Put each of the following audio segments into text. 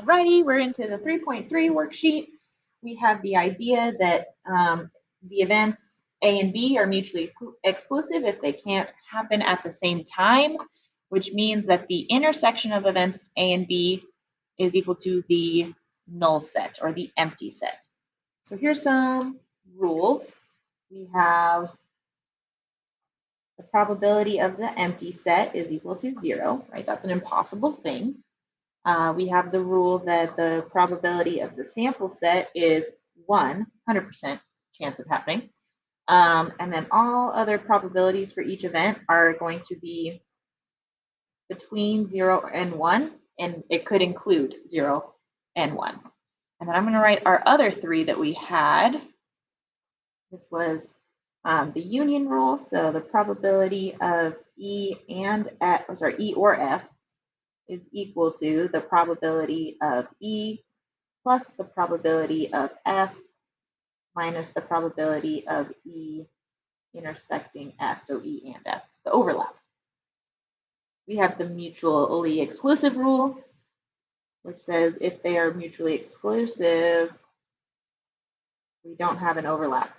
Alrighty, we're into the 3.3 worksheet. We have the idea that the events A and B are mutually exclusive if they can't happen at the same time, which means that the intersection of events A and B is equal to the null set or the empty set. So here's some rules. We have the probability of the empty set is equal to 0, right? That's an impossible thing. We have the rule that the probability of the sample set is 100% chance of happening. And then all other probabilities for each event are going to be between 0 and 1, and it could include 0 and 1. And then I'm going to write our other three that we had. This was the union rule, so the probability of E or F is equal to the probability of E plus the probability of F minus the probability of E intersecting F, so E and F, the overlap. We have the mutually exclusive rule, which says if they are mutually exclusive, we don't have an overlap.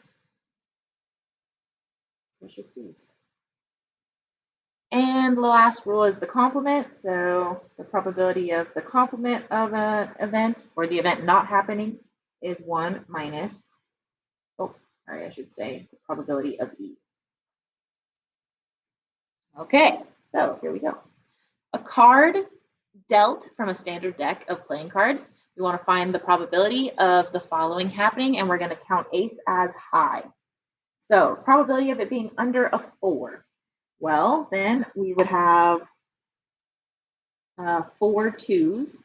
So it's just these. And the last rule is the complement. So the probability of the complement of an event or the event not happening is 1 minus, I should say the probability of E. Okay, so here we go. A card dealt from a standard deck of playing cards. We want to find the probability of the following happening, and we're going to count ace as high. So probability of it being under a 4. Well, then we would have 4 2s,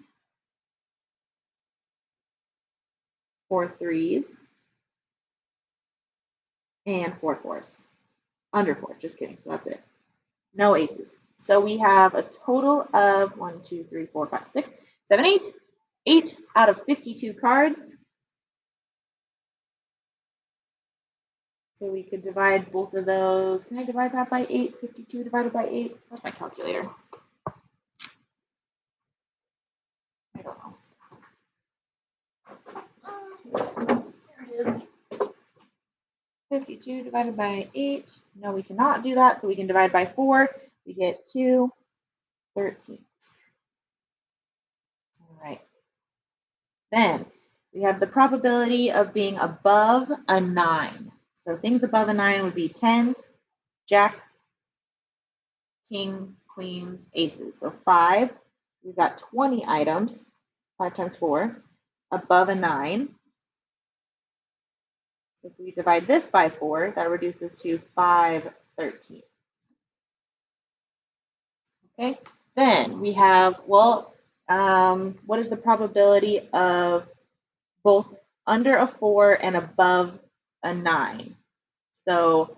4 3s, and 4 4s. Under 4, just kidding. So that's it. No aces. So we have a total of 1, 2, 3, 4, 5, 6, 7, 8. 8 out of 52 cards. So we could divide both of those. Can I divide that by 8? 52 divided by 8? Where's my calculator? I don't know. There it is. 52 divided by 8. No, we cannot do that. So we can divide by 4. We get 2 13ths. All right. Then we have the probability of being above a 9. So things above a 9 would be 10s, jacks, kings, queens, aces. So 5, we've got 20 items, 5 times 4, above a 9. So if we divide this by 4, that reduces to 5 13ths. Okay, then we have, what is the probability of both under a 4 and above a 9? So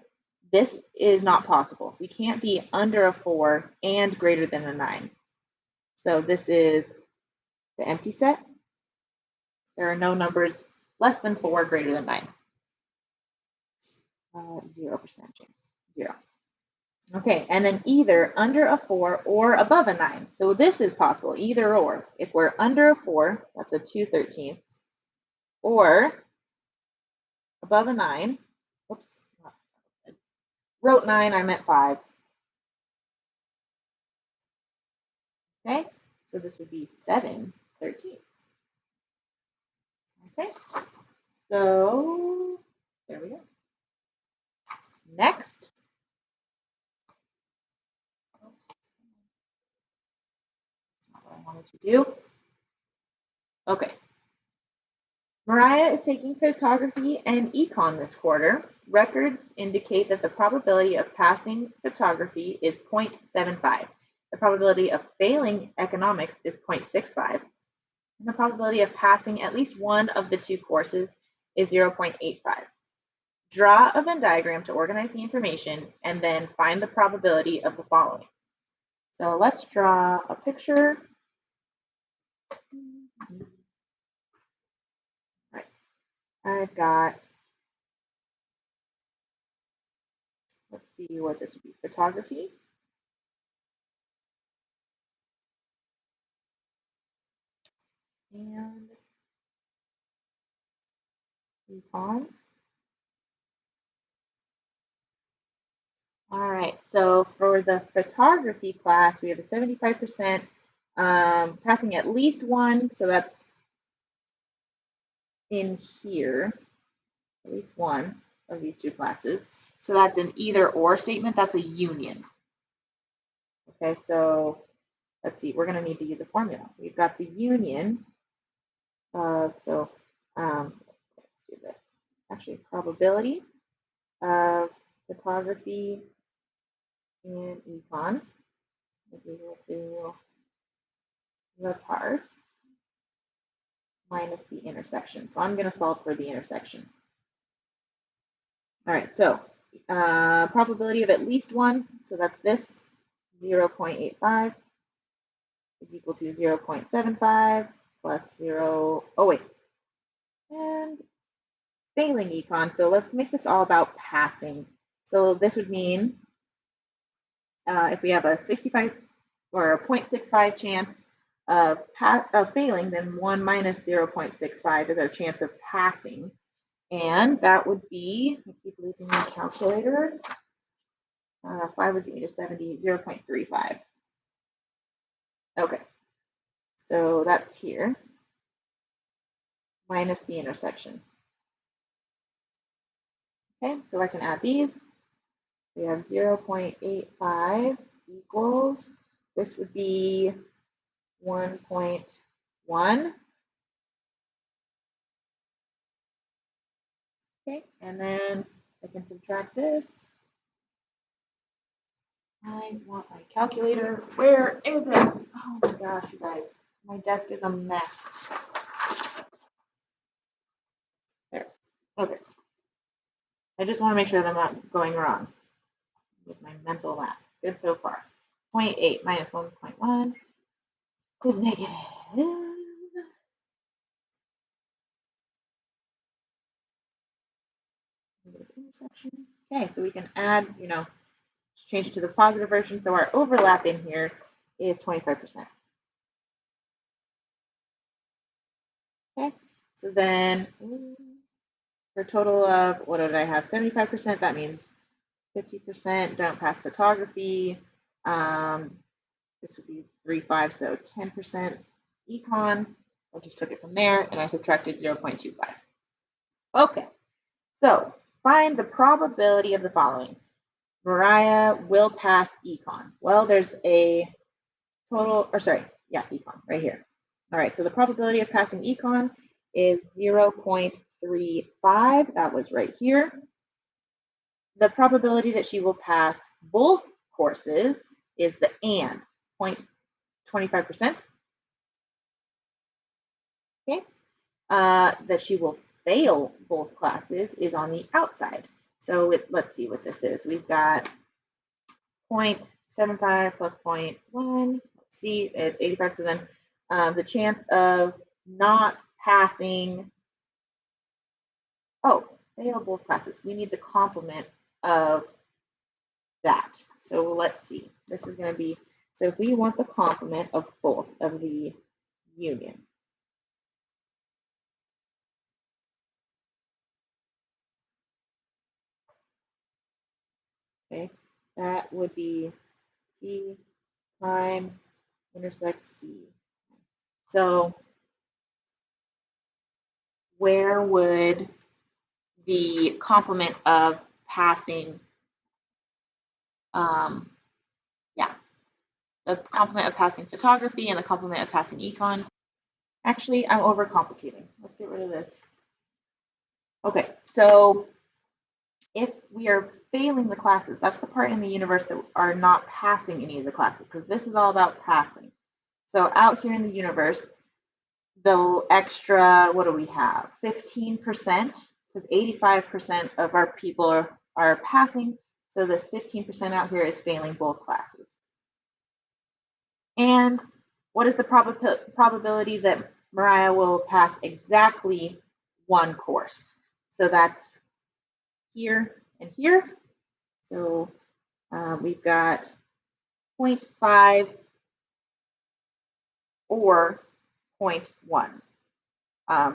this is not possible. We can't be under a 4 and greater than a 9. So this is the empty set. There are no numbers less than 4 greater than 9. 0% chance. 0. Okay, and then either under a 4 or above a 9. So this is possible, either or. If we're under a 4, that's a 2 13ths. Or above a 9. Oops. Wrote 9, I meant 5. Okay, so this would be 7 13ths. Okay, so there we go. Next. That's not what I wanted to do. Okay. Mariah is taking photography and econ this quarter. Records indicate that the probability of passing photography is 0.75. The probability of failing economics is 0.65. And the probability of passing at least one of the two courses is 0.85. Draw a Venn diagram to organize the information and then find the probability of the following. So let's draw a picture. Right. I've got, let's see what this would be, photography. and econ. All right, so for the photography class, we have a 75% passing at least one, so that's in here, at least one of these two classes. So that's an either or statement, that's a union. Okay, so let's see, we're going to need to use a formula. We've got the union of, let's do this. Actually, probability of photography in econ is equal to the parts minus the intersection. So I'm going to solve for the intersection. All right, so probability of at least one, so that's this, 0.85 is equal to 0.75 plus 0, oh wait, and failing econ. So let's make this all about passing. So this would mean if we have a 65 or a 0.65 chance of failing, then 1 minus 0.65 is our chance of passing. And that would be, I keep losing my calculator, 5 would be to 70, 0.35. Okay, so that's here, minus the intersection. Okay, so I can add these. We have 0.85 equals, this would be 1.1. Okay, and then I can subtract this. I want my calculator. Where is it? Oh my gosh, you guys. My desk is a mess. There. Okay. I just want to make sure that I'm not going wrong with my mental math. Good so far. 0.8 minus 1.1 is negative. Intersection. Okay, so we can add, change it to the positive version. So our overlap in here is 25%. Okay, so then for a total of, what did I have? 75%, that means 50% don't pass photography. This would be 3.5, so 10% econ. I just took it from there and I subtracted 0.25. Okay, so find the probability of the following. Mariah will pass econ. Well, there's a total, or sorry, yeah, econ right here. All right, so the probability of passing econ is 0.35. That was right here. The probability that she will pass both courses is the and, 0.25%. Okay, that she will fail both classes is on the outside. So let's see what this is. We've got 0.75 plus 0.1. Let's see, it's 85. So then the chance of not passing, fail both classes. We need the complement of that. So let's see. This is going to be, so if we want the complement of both of the union, okay, that would be P prime intersects E. So where would the complement of passing, the complement of passing photography and the complement of passing econ? Actually, I'm overcomplicating. Let's get rid of this. Okay, so if we are failing the classes, that's the part in the universe that are not passing any of the classes, because this is all about passing. So out here in the universe, the extra, what do we have? 15%, because 85% of our people are passing. So this 15% out here is failing both classes. And what is the probability that Mariah will pass exactly one course? So that's here and here. So we've got 0.5 or 0.1,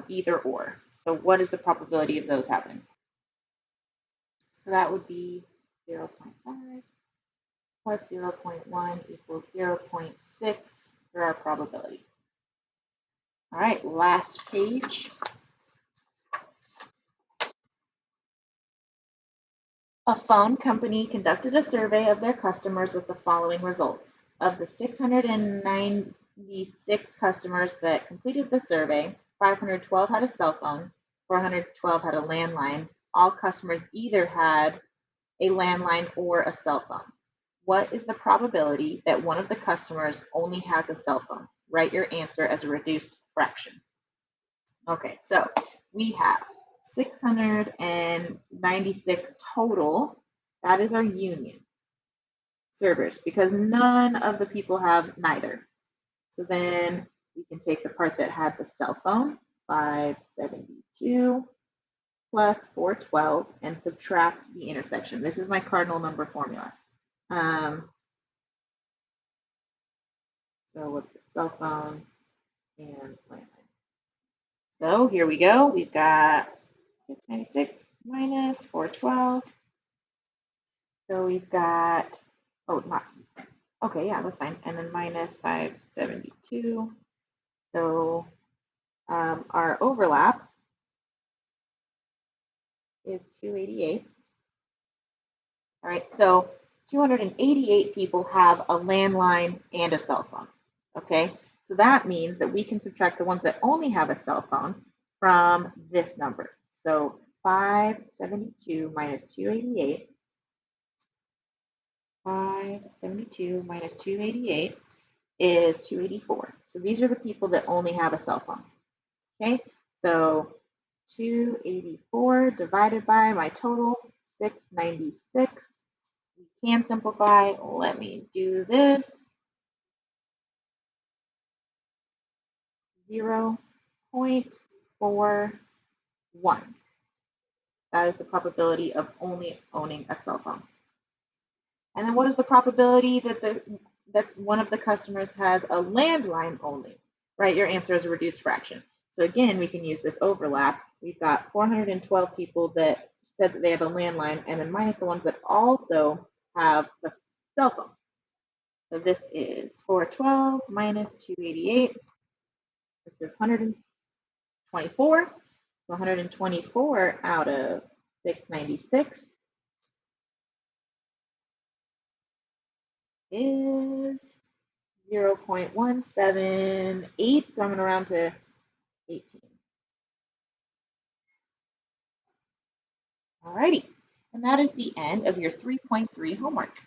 either or. So what is the probability of those happening? So that would be 0.5 plus 0.1 equals 0.6 for our probability. All right, last page. A phone company conducted a survey of their customers with the following results. Of the 696 customers that completed the survey, 512 had a cell phone, 412 had a landline. All customers either had a landline or a cell phone. What is the probability that one of the customers only has a cell phone? Write your answer as a reduced fraction. Okay, so we have 696 total. That is our union servers because none of the people have neither. So then we can take the part that had the cell phone, 572 plus 412, and subtract the intersection. This is my cardinal number formula. So with the cell phone and landline. So here we go. We've got 696 minus 412. So we've got, oh, not, okay, yeah, that's fine. And then minus 572. So our overlap is 288. All right, so 288 people have a landline and a cell phone. Okay, so that means that we can subtract the ones that only have a cell phone from this number. So 572 minus 288. 572 minus 288 is 284. So these are the people that only have a cell phone. Okay, so 284 divided by my total, 696. We can simplify. Let me do this. 0.41. That is the probability of only owning a cell phone. And then what is the probability that one of the customers has a landline only? Right, your answer is a reduced fraction. So again, we can use this overlap. We've got 412 people that said that they have a landline, and then minus the ones that also have the cell phone. So this is 412 minus 288. This is 124. So 124 out of 696 is 0.178. So I'm going to round to 18. Alrighty, and that is the end of your 3.3 homework.